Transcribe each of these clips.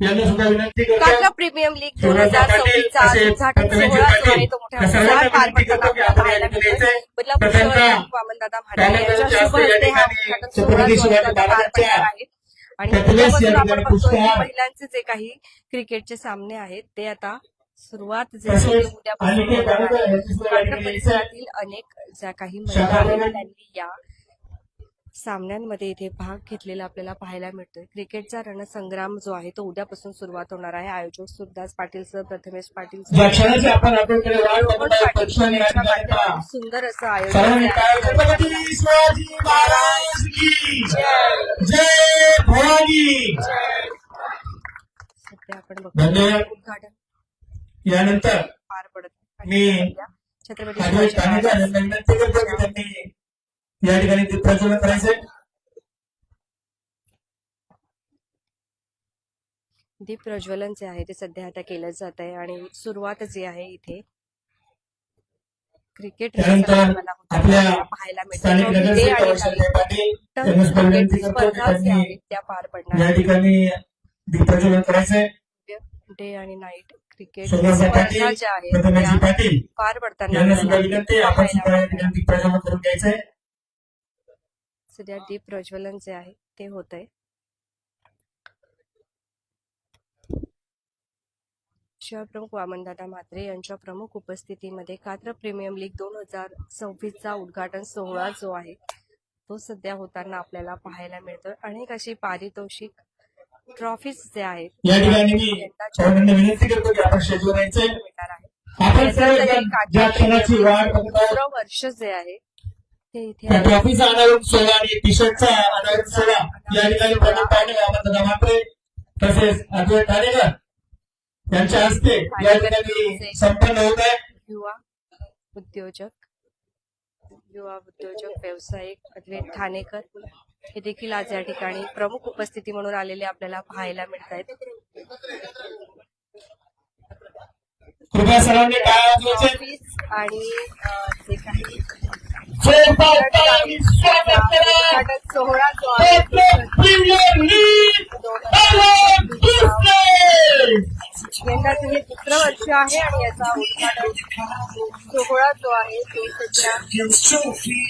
यांना सुद्धा विनंती करतो. कात्रा प्रीमियम लीग 2026 चा उद्घाटन सोहळा जो आहे तो मोठ्या उत्साहात पार पडताना आपल्याला पाहायला मिळतोय. बदलापूर शहर वामनदादा भाटे यांच्या शुभ हस्ते हा उद्घाटन सोहळा जो आहे तो पार पडणार आहे. आणि उद्यापासून आपण बघतोय की महिलांचे जे काही क्रिकेटचे सामने आहेत ते आता सुरुवात जे आहे उद्यापासून होणार आहे. कात्रा परिसरातील अनेक ज्या काही महिला आहेत त्यांनी या सामन्यांमध्ये इथे भाग घेतलेला आपल्याला पाहायला मिळतोय. क्रिकेटचा रणसंग्राम जो आहे तो उद्यापासून सुरुवात होणार आहे. आयोजक सुरदास पाटील सर, प्रथमेश पाटील सर, सुंदर असं आयोजन सध्या आपण बघतो उद्घाटन यानंतर पार पडत मी छत्रपती शिवाजी विनंती करतो की त्यांनी या ठिकाणी दीपप्रज्वलन करायचंय. दीप प्रज्वलन जे आहे ते सध्या आता केलं जात आहे आणि सुरुवात जी आहे इथे क्रिकेट आपल्या पाहायला स्थानिक नगरसेवक वैशाली पाटील यांना विनंती करतो की त्यांनी त्या पार पडणार या ठिकाणी दीपप्रज्वलन करायचंय. डे आणि नाईट क्रिकेट सुगंधा स्पर्धा पाटील, ज्या आहेत प्रथमेश त्या पाटील पार पडताना यांना सुद्धा आपल्याला विनंती आपण सुद्धा या पाहायला ठिकाणी दीपप्रज्वलन करून घ्यायचंय. सध्या दीप प्रज्वलन जे आहे ते होत आहे. शहर प्रमुख वामनदादा म्हात्रे यांच्या प्रमुख उपस्थितीमध्ये कात्रा प्रीमियम लीग 2026 चा उद्घाटन सोहळा जो आहे तो सध्या होताना आपल्याला पाहायला मिळतोय. अनेक अशी पारितोषिक ट्रॉफीज जे आहेत या ठिकाणी मी सर्वांना विनंती करतो की आपण शेजवर यायचंय. मिळणार आहे. आपण सर्वजण ज्या क्षणाची वाट बघत आहोत दुसरं वर्ष जे आहे ते इथे त्या ट्रॉफीचा अनावरण सोहळा आणि टी शर्टचा अनावरण सोहळा या ठिकाणी प्रदीप पाटील, वामनदादा म्हात्रे तसेच अद्वैत ठाणेकर यांच्या हस्ते या ठिकाणी संपन्न होत आहे. युवा उद्योजक व्यावसायिक अद्वैत ठाणेकर हे देखील आज या ठिकाणी प्रमुख उपस्थिती म्हणून आलेले आपल्याला पाहायला मिळत आहेत. कृपया सर्वांनी टाळ्या वाजवायचे आणि जे काही उद्घाटन सोहळा जो आहे यंदाचं हे दुसरं वर्ष आहे आणि याचा उद्घाटन सोहळा जो आहे तो सध्या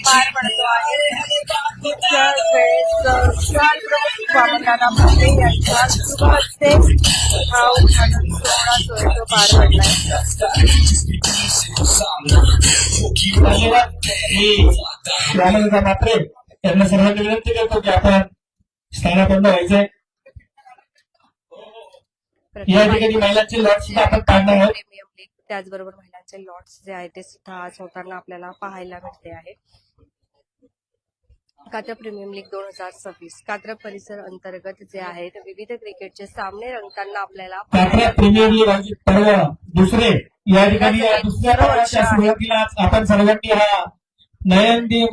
पार पडतो आहे. वामनदादा म्हात्रे यांच्या शुभ हस्ते हा उद्घाटन सोहळा जो आहे तो पार पडलाय. वामनदादा म्हात्रे यांना सर्वांनी विनंती करतो की आपण स्थानापन्न व्हायचंय. या ठिकाणी महिलांचे लॉट सुद्धा आपण काढणार आहोत. प्रीमियम लीग त्याचबरोबर महिलांचे लॉट्स जे आहेत ते सुद्धा आज होताना आपल्याला पाहायला मिळते आहे. कात्रा प्रीमियम लीग 2026 कात्रा परिसर अंतर्गत जे आहेत विविध क्रिकेटचे सामने रंगताना आपल्याला कात्रा प्रीमियर लीग पर्व दुसरे या ठिकाणी या दुसऱ्या पर्वाच्या सुरुवातीला आपण सर्वांनी हा नयनदीप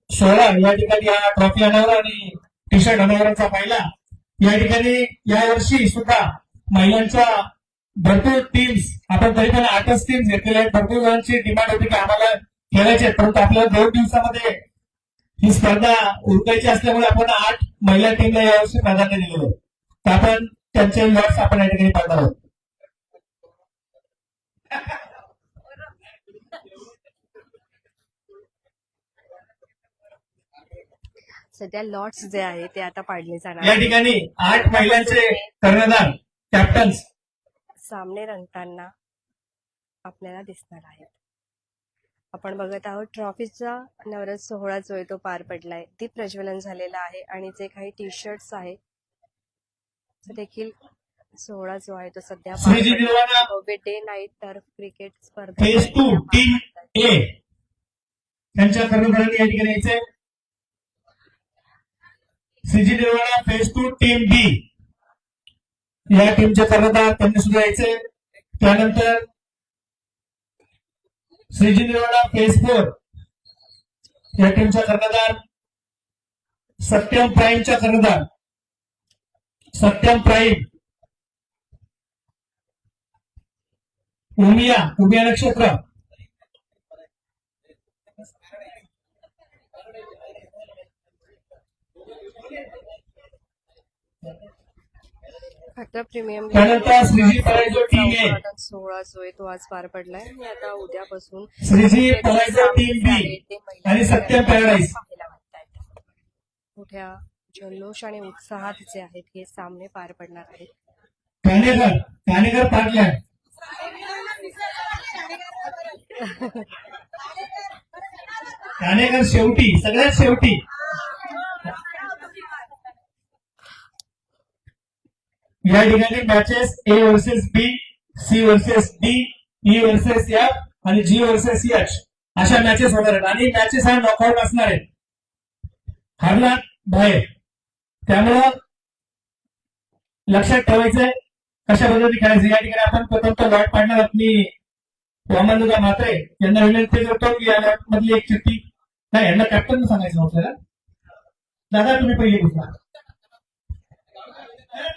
सोहळा या ठिकाणी हा ट्रॉफी अनावर आणि टी शर्ट अनावरांचा पाहिला. या ठिकाणी यावर्षी सुद्धा महिलांच्या भरपूर टीम्स आपण तरी पण 8च टीम्स घेतलेल्या आहेत. भरपूर जणांची डिमांड होती की आम्हाला खेळायचे, परंतु आपल्याला 2 दिवसामध्ये ही स्पर्धा उरकायची असल्यामुळे आपण 8 महिला टीमला यावर्षी प्राधान्य दिलेलं आहे. तर आपण त्यांचे लॉट्स आपण या ठिकाणी पाहणार आहोत. सध्या लॉट्स जे आहे ते आता पाडले जाणार या ठिकाणी 8 महिलांचे कर्णधार कॅप्टन्स सामने रंगताना आपल्याला दिसणार आहेत. आपण बघत आहोत ट्रॉफीचा नवरात्र सोहळा जो आहे तो पार पडलाय. दीप प्रज्वलन झालेला आहे आणि जे काही टी शर्ट्स आहेत ते देखील सोहळा जो आहे तो सध्या डे नाईट टर्फ क्रिकेट स्पर्धा फेज 2 टीम ए त्यांच्या कर्णधारांनी या ठिकाणी यायचंय. श्रीजी निर्वाणा फेज 2 टीम बी या टीमचे कर्णधार त्यांनी सुद्धा यायचे. त्यानंतर श्रीजी निर्वाणा फेज 4 या टीमचा कर्णधार सत्यम प्राईमचा कर्णधार सत्यम प्राईम उमिया नक्षत्र खात्रा प्रीमियम त्यानंतर श्रीजी परायजो टीम ए, सोहळा जो आहे तो आज पार पडलाय आणि आता उद्यापासून श्रीजी परायजो टीम बी आणि सत्यम पॅराडाईज पाहायला मिळतायत. मोठ्या जल्लोष आणि उत्साहात जे आहेत हे सामने पार पडणार आहेत. कानेकर पाटल्या, कानेकर शेवटी, सगळ्यात शेवटी. या ठिकाणी matches A versus B, C versus D, E versus F आणि जी वर्सेस एच अशा मॅचेस होणार आहेत आणि मॅचेस हा नॉकआउट असणार आहेत. हरला बाहेर. त्यामुळं लक्षात ठेवायचंय कशा पद्धतीने खेळायचं. या ठिकाणी आपण प्रथम लॉट पाडणार आहोत. मी वामनदादा म्हात्रे यांना विनंती करतो की या लॉट मधली एक चिठ्ठी, नाही यांना कॅप्टन सांगायचं आपल्याला. दादा तुम्ही पहिली घुसला,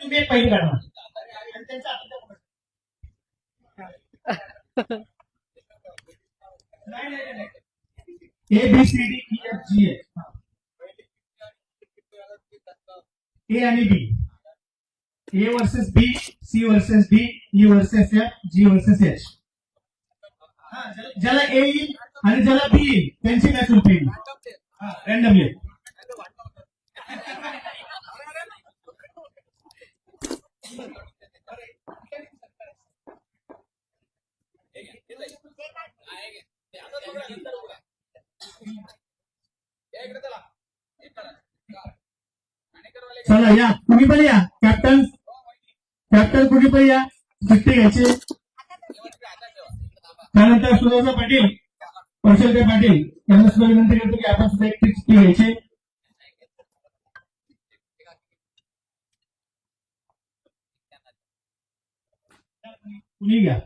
तुम्ही एक पहिली काढणार. A B C D E F G H. A आणि B, A versus B, C versus D, E versus F, G versus H. ज्याला ए येईल आणि ज्याला बी येईल त्यांची मॅच होईल रॅन्डमली. चला या, कुणी पण या. कॅप्टन कुणी पण या, चिठ्ठी घ्यायची. त्यानंतर सुधाकर पाटील, कौशलदेव पाटील यांना सुद्धा विनंती करतो की आपण सुद्धा एक चिठ्ठी घ्यायची. कुणी घ्या.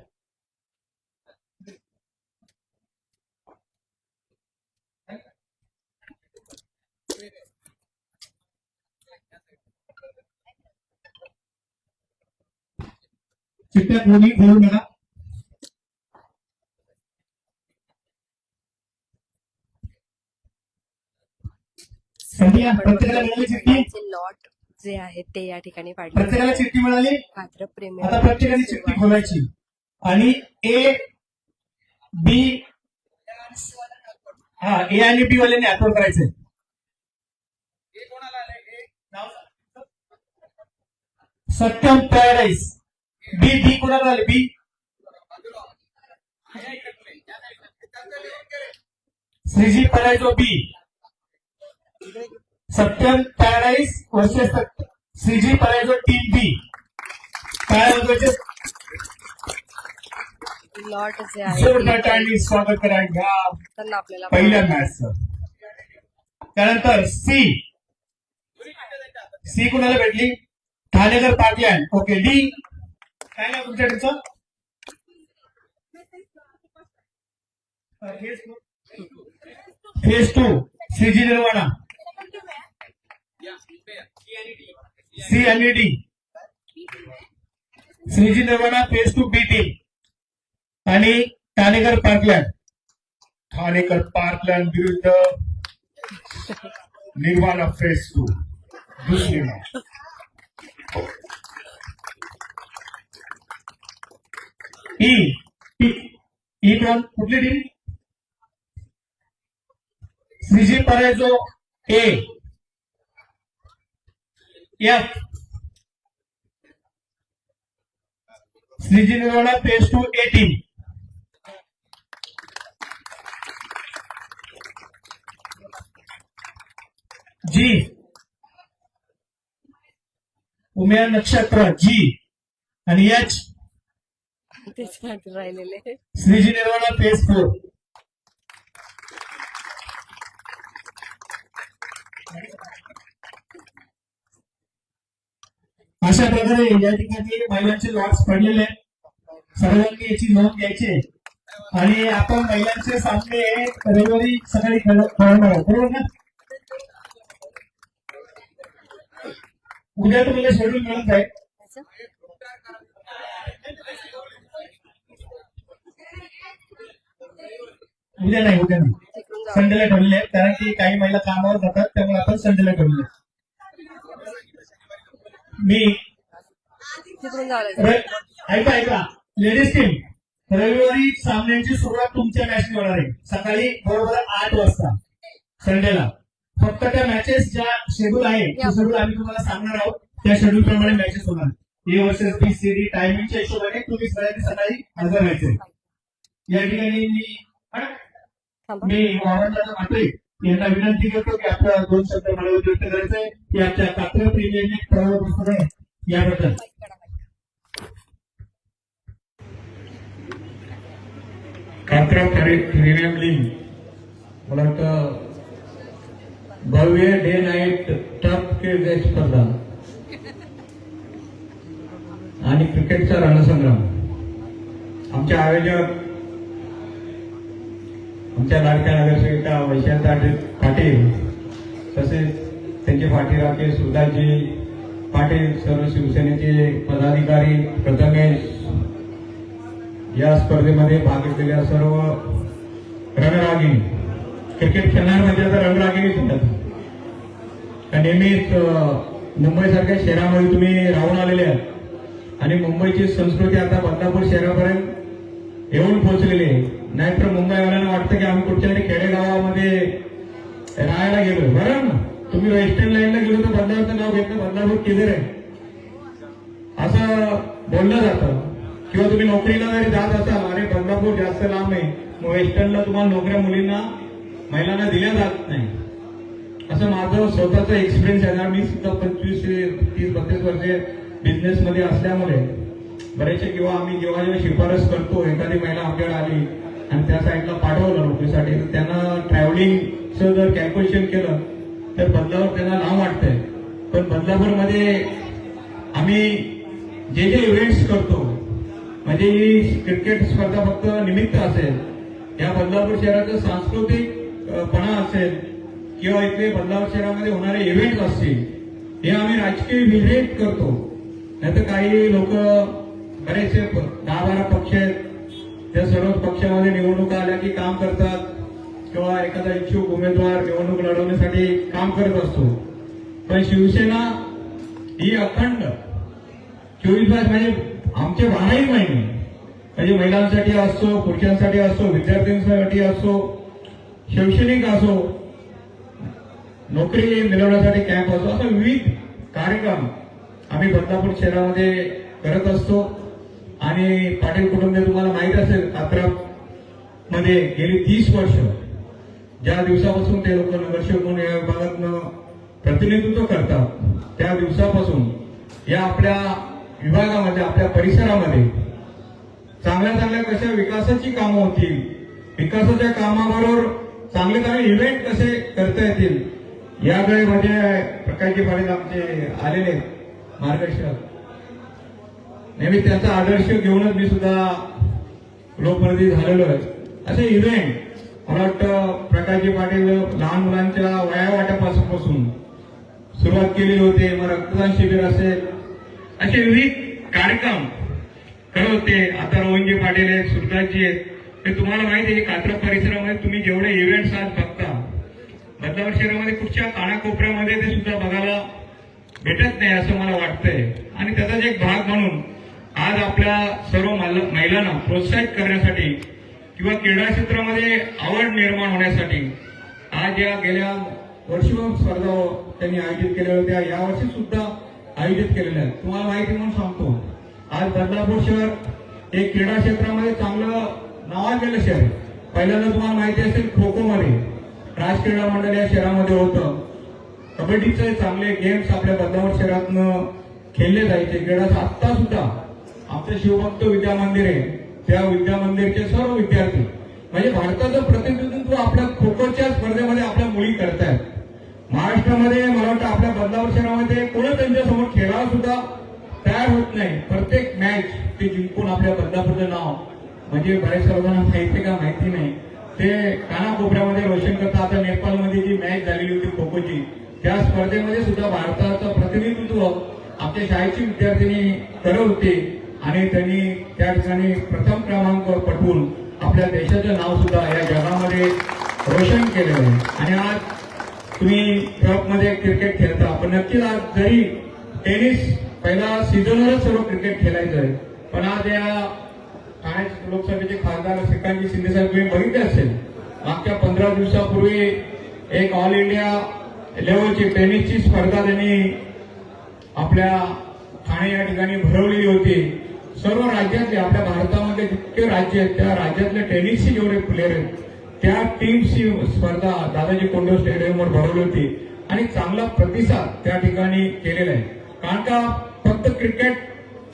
चिठ्ठ्या कोणी घेऊ नका. प्रत्येकाला मिळाली चिठ्ठी. लॉट जे आहेत ते या ठिकाणी प्रत्येकाला चिठ्ठी मिळाली. खात्रा प्रीमियम आता प्रत्येकाने चिठ्ठी खोलायची आणि ए बी, हा ए आणि बी वाल्याने हातवर करायचंय. सत्यम पॅराडाईज. बी बी कोणाला आले? B Shreeji Paradise B. Satyam Paradise versus Shreeji Paradise team B. काय लॉट जे आहे जोरदार टाळी स्वागत करा घ्या त्यांना आपल्याला पहिल्या मॅचचं. त्यानंतर सी, सी कुणाला भेटली? ठाणेकर पाटल्यान. ओके. डी काय ना तुमच्या टीमचं? फेज 2 श्रीजी निर्वाणा. सी आणि डी. श्रीजी निर्वाणा फेज 2 बी टीम आणि ठाणेकर पार्कलँड. ठाणेकर पार्कलँड विरुद्ध निर्वाणा फेज 2 दुसरी मॅच. ई कोण? कुठली टीम? श्रीजी परायजो ए. एफ श्रीजी निर्वाणा फेज 2 ए टीम. जी उमेया नक्षत्र जी आणि एच तेच राहिलेले श्रीजी निर्वाणा फेज 4. अशा प्रकारे या ठिकाणी महिलांचे लॉट्स पडलेले आहेत. सर्वांनी याची नोंद घ्यायची आणि आपण महिलांचे सामने रविवारी सकाळी खेळणार आहोत, बरोबर ना? उद्या तुम्हाला शेड्यूल मिळून जाईल. उद्या नाही संडेला ठरले आहेत, कारण की काही महिला कामावर जातात, त्यामुळे आपण संडेला ठरले. मी तिकडून जावं लागेल. ऐका लेडीज टीम, रविवारी सामन्यांची सुरुवात तुमच्या मॅच होणार आहे सकाळी बरोबर 8 वाजता संडेला. फक्त त्या मॅचेस ज्या शेड्यूल आहे ते शेड्यूल आम्ही तुम्हाला सांगणार आहोत. त्या शेड्यूल प्रमाणे मॅचेस होणार. A versus B, C, D टायमिंगच्या हिशोबाने तुम्ही सकाळी हजर व्हायचे. या ठिकाणी मी वावरदादा म्हात्रे यांना विनंती करतो की आपल्या 2 शब्द मला व्यक्त करायचंय की आमच्या कात्र प्रीमियर लीग प्रवाह याबद्दल. कात्रा प्रीमियर लीग मला वाटतं भव्य डे नाईट टफ क्रिकेट स्पर्धा आणि क्रिकेटचा रणसंग्राम. आमचे आयोजक आमच्या लाडक्या नगरसेविका वैशांता पाटील, तसेच त्यांचे पाठीराखे सुधाजी पाटील, सर्व शिवसेनेचे पदाधिकारी, प्रथमेश, या स्पर्धेमध्ये भाग घेतलेल्या सर्व रणरागिणी, क्रिकेट खेळणार म्हणजे आता रणरागिणी म्हणतात. नेहमीच मुंबईसारख्या शहरामध्ये तुम्ही राहून आलेले आहात आणि मुंबईची संस्कृती आता बदलापूर शहरापर्यंत येऊन पोहोचलेली आहे. नाहीतर मुंबईवाल्यांना वाटतं की आम्ही कुठच्या तरी खेडेगावामध्ये राहायला गेलो. बरं ना, तुम्ही वेस्टर्न लाईनला गेलो तर बदलापूरचं नाव घेतलं, बदलापूर किधर आहे असं बोललं जातं. किंवा तुम्ही नोकरीला जरी जात असाल, अरे बदलापूर जास्त लांब आहे, मग वेस्टर्नला तुम्हाला नोकऱ्या मुलींना महिलांना दिल्या जात नाही, असं माझं स्वतःचा एक्सपिरियन्स आहे. मी सुद्धा 25-30-32 वर्षे बिझनेसमध्ये असल्यामुळे बरेचसे किंवा आम्ही जेव्हा शिफारस करतो, एखादी महिला आपल्याकडे आली आणि त्या साईडला पाठवलं नोकरीसाठी, तर त्यांना ट्रॅव्हलिंगचं जर कॅल्क्युलेशन केलं तर बदलापूर त्यांना लांब वाटतंय. पण बदलापूरमध्ये आम्ही जे इव्हेंट्स करतो, म्हणजे ही क्रिकेट स्पर्धा फक्त निमित्त असेल, या बदलापूर शहराचं सांस्कृतिकपणा असेल किंवा इथे बदलापूर शहरामध्ये होणारे इव्हेंट्स असतील, हे आम्ही राजकीय विरोध करतो. नाहीतर काही लोक बरेचसे 10-12 पक्ष आहेत, त्या सर्व पक्षामध्ये निवडणुका आल्या की काम करतात किंवा एखादा इच्छुक उमेदवार निवडणूक लढवण्यासाठी काम करत असतो. पण शिवसेना ही अखंड 24 तास, म्हणजे आमचे 12ही महिने, म्हणजे महिलांसाठी असो, पुरुषांसाठी असो, विद्यार्थ्यांसाठी असो, शैक्षणिक असो, नोकरी मिळवण्यासाठी कॅम्प असो, असं विविध कार्यक्रम आम्ही बदलापूर शहरामध्ये करत असतो. आणि पाटील कुटुंब तुम्हाला माहित असेल, कात्रमध्ये गेली 30 वर्ष ज्या दिवसापासून ते लोक नगरसेवक म्हणून या विभागातनं प्रतिनिधित्व करतात, त्या दिवसापासून या आपल्या विभागामध्ये, आपल्या परिसरामध्ये चांगल्या कशा विकासाची कामं होतील, विकासाच्या कामाबरोबर चांगले इव्हेंट कसे करता येतील, याकडे म्हणजे प्रकाशजी पाटील आमचे आलेले मार्गदर्शक. नेहमी त्याचा आदर्श घेऊनच मी सुद्धा लोकप्रतिनिधी झालेलो आहे. असे इव्हेंट मला वाटतं प्रकाशजी पाटील लहान मुलांच्या वयावाटापासून सुरुवात केलेली होती. मग रक्तदान शिबिर असेल, असे विविध कार्यक्रम करत होते. आता रोहनजी पाटील आहेत, सुरदासजी आहेत. हे तुम्हाला माहिती आहे की कात्र परिसरामध्ये तुम्ही जेवढे इव्हेंट्स आज बघता, बदलापूर शहरामध्ये कुठच्या कानाकोपऱ्यामध्ये ते सुद्धा बघायला भेटत नाही असं मला वाटतंय. आणि त्याचाच एक भाग म्हणून आज आपल्या सर्व महिलांना प्रोत्साहित करण्यासाठी किंवा क्रीडा क्षेत्रामध्ये आवड निर्माण होण्यासाठी आज या गेल्या वर्षभर स्पर्धा त्यांनी आयोजित केलेल्या होत्या, यावर्षी सुद्धा आयोजित केलेल्या आहेत. तुम्हाला माहिती म्हणून सांगतो, आज बदलापूर शहर एक क्रीडा क्षेत्रामध्ये चांगलं नावाजलेलं शहर. पहिल्यांदा तुम्हाला माहिती असेल, खो खो मध्ये राजक्रीडा मंडळ या शहरामध्ये होतं. कबड्डीचे चांगले गेम्स आपल्या बदलापूर शहरातनं खेळले जायचे. क्रीडा आता सुद्धा आमचं शिवभक्त विद्या मंदिर आहे, त्या विद्या मंदिरचे सर्व विद्यार्थी, म्हणजे भारताचं प्रतिनिधित्व आपल्या खो खोच्या स्पर्धेमध्ये आपल्या मुली करतायत. महाराष्ट्रामध्ये मला वाटतं आपल्या बदलापूर शहरामध्ये कोणी त्यांच्यासमोर खेळायला सुद्धा तयार होत नाही. प्रत्येक मॅच ते जिंकून आपल्या बदलापूरचं नाव, म्हणजे बऱ्याच सर्वांना माहिती का माहिती नाही, ते कानाकोपऱ्यामध्ये रोशन करतात. आता नेपाळमध्ये जी मॅच झालेली होती खो खोची, त्या स्पर्धेमध्ये सुद्धा भारताचं प्रतिनिधित्व आपल्या शाळेची विद्यार्थिनी करत होते आणि त्यांनी त्या ठिकाणी प्रथम क्रमांक पटवून आपल्या देशाचं नाव सुद्धा या जगामध्ये रोशन केलेलं आहे. आणि आज तुम्ही ट्रफमध्ये क्रिकेट खेळता, पण नक्कीच आज जरी टेनिस पहिला सीझनवरच सर्व क्रिकेट खेळायचं आहे. पण आज या ठाणे लोकसभेचे खासदार श्रीकांतजी शिंदे साहेब तुम्ही बघितले असेल, मागच्या 15 दिवसापूर्वी एक ऑल इंडिया लेवलची टेनिसची स्पर्धा त्यांनी आपल्या ठाणे या ठिकाणी भरवलेली होती. सर्व राज्यातले, आपल्या भारतामध्ये जितके राज्य आहेत त्या राज्यातले टेनिसचे जेवढे प्लेयर आहेत त्या टीमची स्पर्धा दादाजी कोंडदेव स्टेडियमवर भरवली होती आणि चांगला प्रतिसाद त्या ठिकाणी केलेला आहे. कारण का फक्त क्रिकेट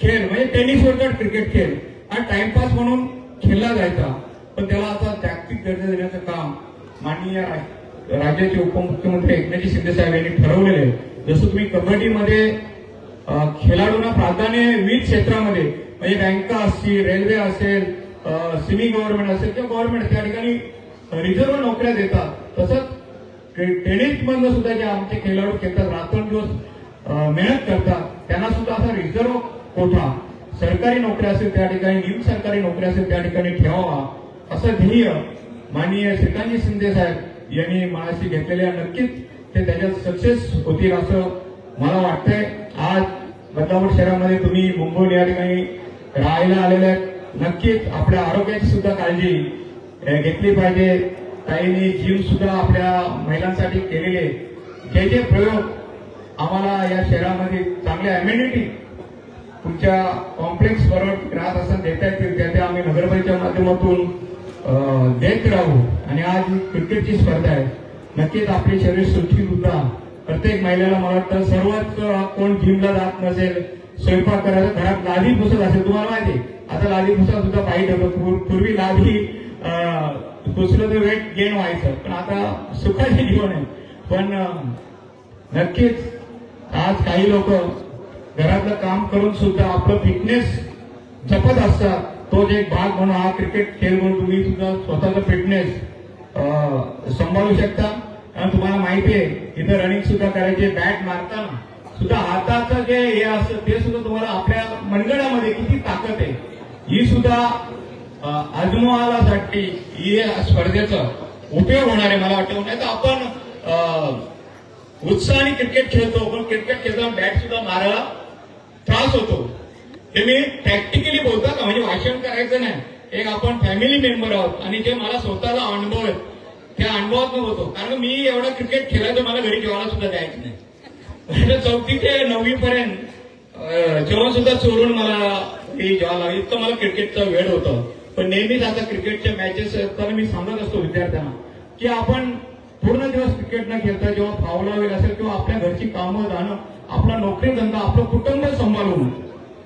खेळ म्हणजे टेनिसवरचा क्रिकेट खेळ हा टाइमपास म्हणून खेळला जायचा, पण त्याला आता जागतिक दर्जा देण्याचं काम माननीय राज्याचे उपमुख्यमंत्री एकनाथजी शिंदे साहेब यांनी ठरवलेले आहे. जसं तुम्ही कबड्डीमध्ये खेळाडूंना प्राधान्य विविध क्षेत्रामध्ये म्हणजे बँका असतील, रेल्वे असेल, सेमी गव्हर्नमेंट असेल किंवा गव्हर्नमेंट त्या ठिकाणी रिझर्व्ह नोकऱ्या देतात, तसंच टेनिस मधनं सुद्धा जे आमचे खेळाडू खेळतात, रात्रंदिवस मेहनत करतात, त्यांना सुद्धा असा रिझर्व्ह कोठा सरकारी नोकऱ्या असेल त्या ठिकाणी, निम सरकारी नोकऱ्या असेल त्या ठिकाणी ठेवावा असं ध्येय माननीय श्रीकांतजी शिंदे साहेब यांनी मनाशी घेतलेल्या. नक्कीच ते त्याच्यात सक्सेस होतील असं मला वाटतंय. आज बदलापूर शहरामध्ये तुम्ही मुंबई या ठिकाणी राहायला आलेले आहेत, नक्कीच आपल्या आरोग्याची सुद्धा काळजी घेतली पाहिजे. ताईंनी जिम सुद्धा आपल्या महिलांसाठी केलेले जे जे प्रयोग आम्हाला या शहरामध्ये चांगल्या अम्युनिटी तुमच्या कॉम्प्लेक्स बरोबर राहत असताना देता येतील त्या आम्ही नगरपालिकेच्या माध्यमातून देत राहू. आणि आज क्रिकेटची स्पर्धा आहे, नक्कीच आपले शरीर सुरक्षित सुद्धा प्रत्येक महिलेला मला वाटतं सर्वच कोण जिमला जात नसेल, स्वयंपाक करायचा घरात लादी पुसत असेल, तुम्हाला माहिती आता लादी पुसत सुद्धा पाहिजे होतं. पूर्वी लादी पुसलं तर वेट गेन व्हायचं, पण आता सुखाचे जीवन आहे. पण नक्कीच आज काही लोक घरातलं काम करून सुद्धा आपलं फिटनेस जपत असतात. तो एक भाग म्हणून हा क्रिकेट खेळ म्हणून तुम्ही सुद्धा स्वतःचा फिटनेस सांभाळू शकता. कारण तुम्हाला माहिती आहे इथं रनिंग सुद्धा करायचे, बॅट मारताना सुद्धा हाताचं जे हे असतं ते सुद्धा तुम्हाला आपल्या मनगडामध्ये किती ताकद आहे ही सुद्धा आजमावासाठी ही स्पर्धेचा उपयोग होणार आहे मला वाटतं. नाही तर आपण उत्साहाने क्रिकेट खेळतो, पण क्रिकेट खेळताना बॅट सुद्धा मारायला त्रास होतो. हे मी प्रॅक्टिकली बोलता का, म्हणजे भाषण करायचं नाही, एक आपण फॅमिली मेंबर आहोत आणि जे मला स्वतःला अनुभव आहे त्या अनुभवात होतो. कारण मी एवढा क्रिकेट खेळायचं मला घरी जेवायला सुद्धा द्यायचं नाही. 4थी ते 9वी पर्यंत जेवण सुद्धा चोरून मला जेवायला इतकं मला क्रिकेटचा वेळ होतं. पण नेहमीच आता क्रिकेटच्या मॅचेस असताना मी सांगत असतो विद्यार्थ्यांना की आपण पूर्ण दिवस क्रिकेट न खेळता जेव्हा फावला वेळ असेल किंवा आपल्या घरची कामं जाणं, आपला नोकरी धंदा, आपलं कुटुंब सांभाळून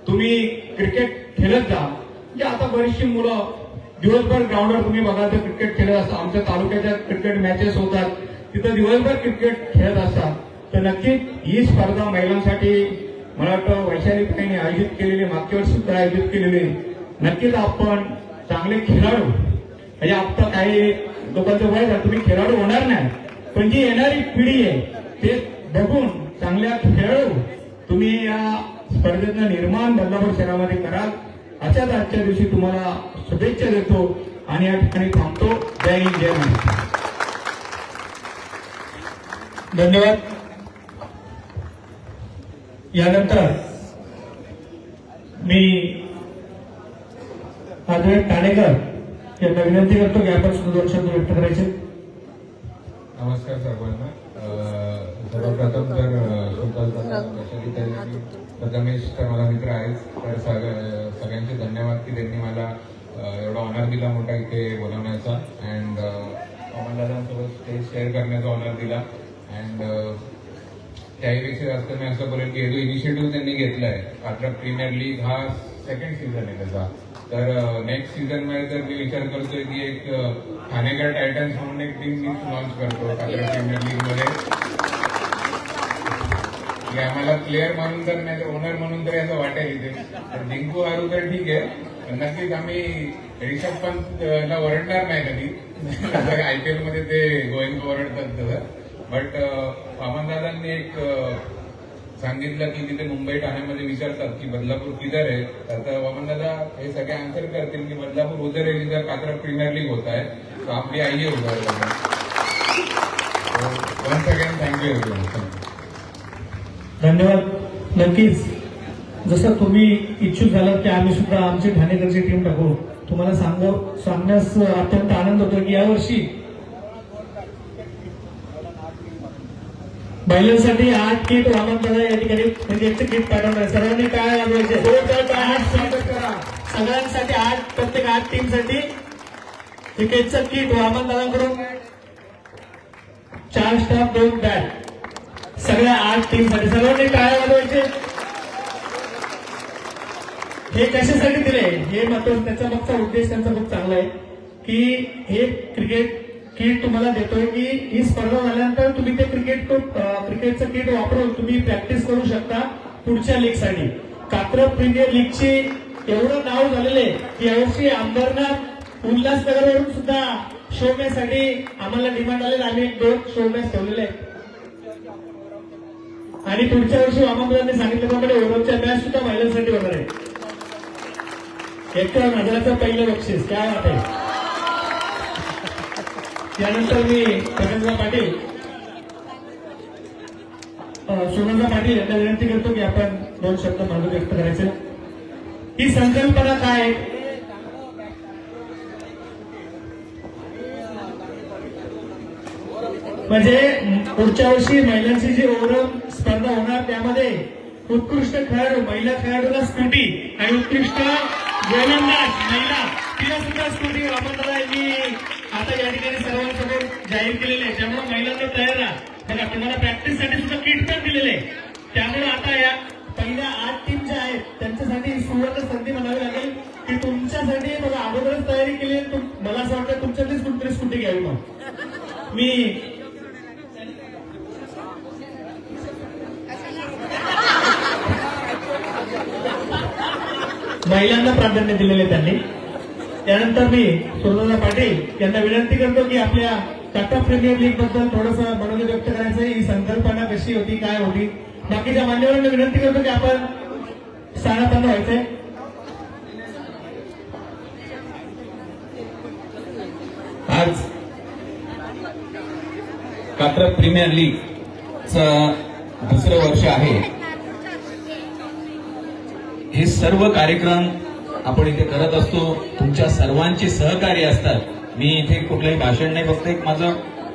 तुम्ही क्रिकेट खेळत जा. म्हणजे आता बरीचशी मुलं दिवसभर ग्राउंडवर तुम्ही बघाल तर क्रिकेट खेळत असतात. आमच्या तालुक्याच्या क्रिकेट मॅचेस होतात, तिथं दिवसभर क्रिकेट खेळत असतात. तर नक्कीच ही स्पर्धा महिलांसाठी मला वाटतं वैशालीताईंनी आयोजित केलेली, मागच्या वर्षी सुद्धा आयोजित केलेली. नक्कीच आपण चांगले खेळाडू, म्हणजे आता काही लोकांचं वय झालं तुम्ही खेळाडू होणार नाही, पण जी येणारी पिढी आहे ते बघून चांगल्या खेळाडू तुम्ही या स्पर्धेचं निर्माण बदलापूर शहरामध्ये कराल अशाच आजच्या दिवशी तुम्हाला शुभेच्छा देतो आणि या ठिकाणी थांबतो. जय हिंद, जय महाराष्ट्र. धन्यवाद. यानंतर मी आदित्य ठाणेकर यांना विनंती करतो की आपण सुद्धा 2 शब्द व्यक्त करायचे. नमस्कार सर्वांना. सर्वप्रथम तर प्रथमेश तर मला मित्र आहेच, तर सगळ्यांचे धन्यवाद की त्यांनी मला एवढा ऑनर दिला मोठा इथे बोलवण्याचा अँड अमनदादांसोबत स्टेज शेअर करण्याचा ऑनर दिला. अँड त्याहीपेक्षा जास्त मी असं बोलेल की हे जो इनिशिएटिव्ह त्यांनी घेतलाय, पात्र प्रीमियर लीग हा 2nd सीझन आहे त्याचा, तर नेक्स्ट सीझन मध्ये तर मी विचार करतोय की एक ठाणेकर टायटन्स म्हणून एक टीम मी लॉन्च करतो पात्र प्रीमियर लीग मध्ये. आम्हाला प्लेअर म्हणून तर नाही तर ओनर म्हणून तरी असं वाटेल इथे, तर जिंकू हारू तर ठीक आहे, पण नक्कीच आम्ही रिषभ पंतला ओरडणार नाही कधी IPL मध्ये ते गोइंग ओरडतात तसं. बट अमनदादांनी एक सांगितलं की तिथे मुंबई ठाण्यामध्ये विचारतात की बदलापूर किधर आहे, तर अमनदादा हे सगळे आन्सर करतील की बदलापूर उधर आहे जिधर पात्र प्रीमियर लीग होता है, तो आपली आइए उधर. Once again thank you. धन्यवाद. नक्कीच जसं तुम्ही इच्छुक झालात की आम्ही सुद्धा आमची ठाणेकरची टीम टाकू, तुम्हाला सांगण्यास अत्यंत आनंद होतो की यावर्षी महिलांसाठी 8 किट वामनदादा या ठिकाणी क्रिकेटचे किट पाठवणार आहे. सर्वांनी काय वाजवायचे? सगळ्यांसाठी 8, प्रत्येक 8 टीमसाठी क्रिकेटचं किट वामनदादांकडून 4 स्टाफ 2 बॅट सगळ्या 8 टीमसाठी. सर्वांनी काय वाजवायचे? हे कशासाठी दिले हे महत्वाचं, त्याचा मागचा उद्देश त्यांचा खूप चांगला आहे की हे क्रिकेट किट तुम्हाला देतोय की ही स्पर्धा झाल्यानंतर तुम्ही ते क्रिकेटचं किट वापरून तुम्ही प्रॅक्टिस करू शकता पुढच्या लीगसाठी. कात्रज प्रीमियर लीगची एवढं नाव झालेलं आहे की यावर्षी अंबरनाथ उल्हासनगरवरून सुद्धा शो मॅच साठी आम्हाला डिमांड आलेला. आम्ही 2 शो मॅच ठेवलेले आहेत आणि पुढच्या वर्षी वामनदादांनी सांगितल्याप्रमाणे ओव्हरच्या मॅच सुद्धा महिलांसाठी होणार आहे. 51,000चं पहिलं बक्षीस. काय वाटत आहे? त्यानंतर मी प्रकाशराव पाटील, सोनलराव पाटील यांना विनंती करतो की आपण 2 शब्द मागे व्यक्त करायचे. ही संकल्पना काय आहे? म्हणजे पुढच्या वर्षी महिलांची जी ओव्हरऑल स्पर्धा होणार त्यामध्ये उत्कृष्ट खेळाडू महिला खेळाडूला स्कूटी आणि उत्कृष्ट गोलंदाज महिला तिला सुद्धा स्कूटी वापरता यांनी आता या ठिकाणी सर्वांसमोर जाहीर केलेले आहे. त्यामुळे महिलांना तयार राहा. बघा तुम्हाला प्रॅक्टिससाठी सुद्धा किट पण दिलेले आहे. त्यामुळे आता या पहिल्या 8 टीम ज्या आहेत त्यांच्यासाठी सुवर्ण संधी म्हणावी लागेल की तुमच्यासाठी बघा अगोदरच तयारी केली आहे. मला असं वाटतं तुमच्यातलीच कुठतरी स्कूटी घ्यावी. मग मी महिलांना प्राधान्य दिलेले त्यांनी. त्यानंतर मी सोनलराव पाटील यांना विनंती करतो की आपल्या टाटा प्रीमियर लीग बद्दल थोडंसं मनोगत व्यक्त करायचं. ही संकल्पना कशी होती, काय होती. बाकीच्या मान्यवरांना विनंती करतो की आपण स्थानापन्न व्हायचंय. आज कात्रज प्रीमियर लीगचं 2रं वर्ष आहे. हे सर्व कार्यक्रम आपण इथे करत असतो. तुमच्या सर्वांचे सहकार्य असतात. मी इथे कुठलंही भाषण नाही, फक्त एक माझं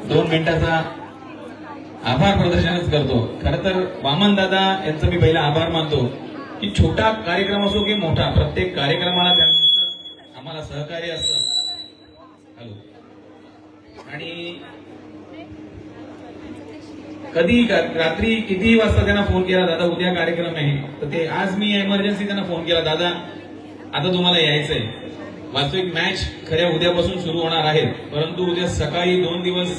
2 मिनिटाचा आभार प्रदर्शनच करतो. खरं तर वामनदादा यांचं मी पहिला आभार मानतो की छोटा कार्यक्रम असो की मोठा, प्रत्येक कार्यक्रमाला त्यांचं आम्हाला सहकार्य असतं. आणि कधी रात्री कितीही वाजता त्यांना फोन केला, दादा उद्या कार्यक्रम आहे. तर ते आज मी इमर्जन्सी त्यांना फोन केला, दादा आता तुम्हाला यायचंय. वास्तविक मॅच खऱ्या उद्यापासून सुरू होणार आहेत, परंतु उद्या सकाळी 2 दिवस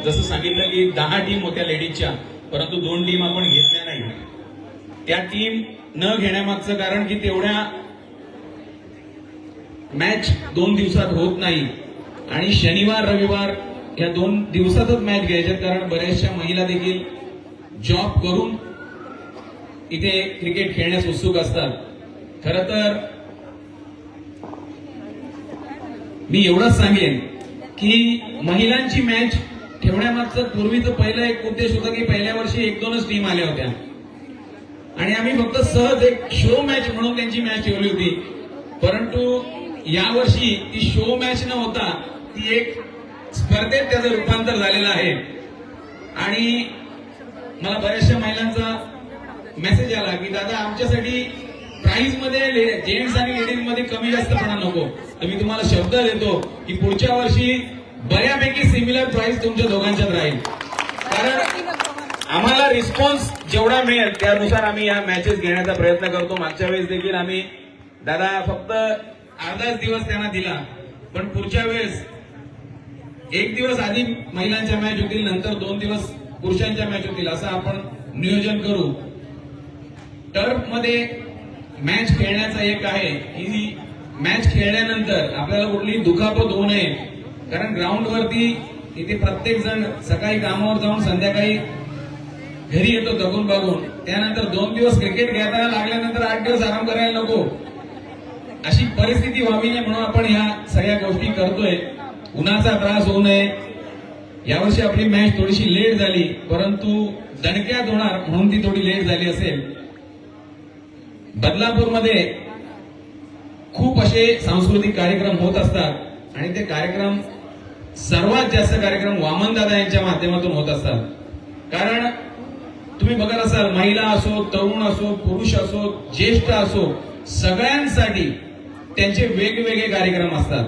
जसं सांगितलं की 10 टीम होत्या लेडीजच्या, परंतु 2 टीम आपण घेतल्या नाही. त्या टीम न घेण्यामागचं कारण की तेवढ्या मॅच 2 दिवसात होत नाही आणि शनिवार रविवार या 2 दिवसातच मॅच घ्यायच्यात. कारण बऱ्याचशा महिला देखील जॉब करून इथे क्रिकेट खेळण्यास उत्सुक असतात. खरं तर मी एवढंच सांगेन की महिलांची मॅच ठेवण्यामागचं पूर्वीचं पहिलं एक उद्देश होता की पहिल्या वर्षी 1-2च टीम आल्या होत्या आणि आम्ही फक्त सहज एक शो मॅच म्हणून त्यांची मॅच ठेवली होती. परंतु यावर्षी ती शो मॅच न होता ती एक स्पर्धेत त्याचं रूपांतर झालेलं आहे. आणि मला बऱ्याचशा महिलांचा मेसेज आला की दादा आमच्यासाठी प्राइस मध्ये जेंट्स आणि लेडीज मध्ये कमी जास्तपणा नको. तर मी तुम्हाला शब्द देतो की पुढच्या वर्षी बऱ्यापैकी सिमिलर प्राइस तुमच्या दोघांच्यात राहील. कारण आम्हाला रिस्पॉन्स जेवढा मिळेल त्यानुसार आम्ही या मॅचेस घेण्याचा प्रयत्न करतो. मागच्या वेळेस देखील आम्ही दादा फक्त अर्धाच दिवस त्यांना दिला, पण पुढच्या वेळेस 1 दिवस आधी महिलांच्या मॅच होतील, नंतर 2 दिवस पुरुषांच्या मॅच होतील, असं आपण नियोजन करू. टर्फ मध्ये मॅच खेळण्याचा एक आहे की मॅच खेळल्यानंतर आपल्याला कुठलीही दुखापत होऊ नये. कारण ग्राउंडवरती इथे प्रत्येक जण सकाळी कामावर जाऊन संध्याकाळी घरी येतो थकून बघून. त्यानंतर 2 दिवस क्रिकेट खेळताना लागल्यानंतर 8 दिवस आराम करायला नको, अशी परिस्थिती व्हावी नये म्हणून आपण ह्या सगळ्या गोष्टी करतोय. उन्हाचा त्रास होऊ नये. यावर्षी आपली मॅच थोडीशी लेट झाली, परंतु दणक्यात होणार म्हणून ती थोडी लेट झाली असेल. बदलापूरमध्ये खूप असे सांस्कृतिक कार्यक्रम होत असतात आणि ते कार्यक्रम सर्वात जास्त कार्यक्रम वामनदादा यांच्या माध्यमातून होत असतात. कारण तुम्ही बघत असाल, महिला असो, तरुण असो, पुरुष असो, ज्येष्ठ असो, सगळ्यांसाठी त्यांचे वेगवेगळे कार्यक्रम असतात.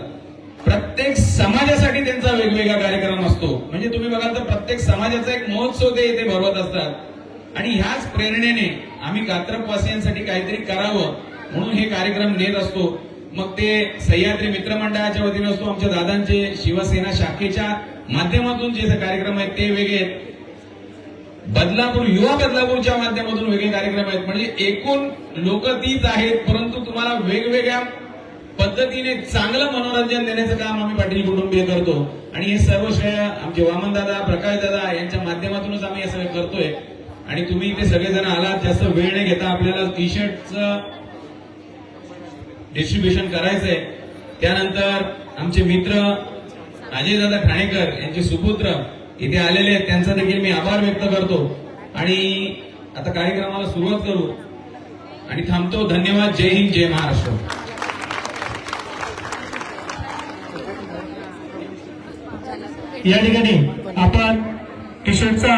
प्रत्येक समाजासाठी त्यांचा वेगवेगळा कार्यक्रम असतो. म्हणजे तुम्ही बघाल तर प्रत्येक समाजाचा एक महोत्सव ते इथे भरवत असतात आणि ह्याच प्रेरणेने आम्ही कात्रपवासियांसाठी काहीतरी करावं म्हणून हे कार्यक्रम नेत असतो. मग ते सह्याद्री मित्रमंडळाच्या वतीने असतो, आमच्या दादांचे शिवसेना शाखेच्या माध्यमातून जे कार्यक्रम आहेत ते वेगळे आहेत, बदलापूर युवा बदलापूरच्या माध्यमातून वेगळे कार्यक्रम आहेत. म्हणजे एकूण लोक तीच आहेत, परंतु तुम्हाला वेगवेगळ्या पद्धतीने चांगलं मनोरंजन देण्याचं काम आम्ही पाटील कुटुंबीय करतो आणि हे सर्व श्रेय आमचे वामनदादा, प्रकाशदादा यांच्या माध्यमातूनच आम्ही हे सगळं करतोय. आणि तुम्ही इथे सगळेजण आलात, जास्त वेळ न घेता आपल्याला टी शर्टचं डिस्ट्रीब्युशन करायचंय. त्यानंतर आमचे मित्र अजयदादा ठाणेकर यांचे सुपुत्र इथे आलेले आहेत, त्यांचा देखील मी आभार व्यक्त करतो. आणि आता कार्यक्रमाला सुरुवात करू आणि थांबतो. धन्यवाद. जय हिंद, जय महाराष्ट्र. या ठिकाणी आपण टी शर्टचा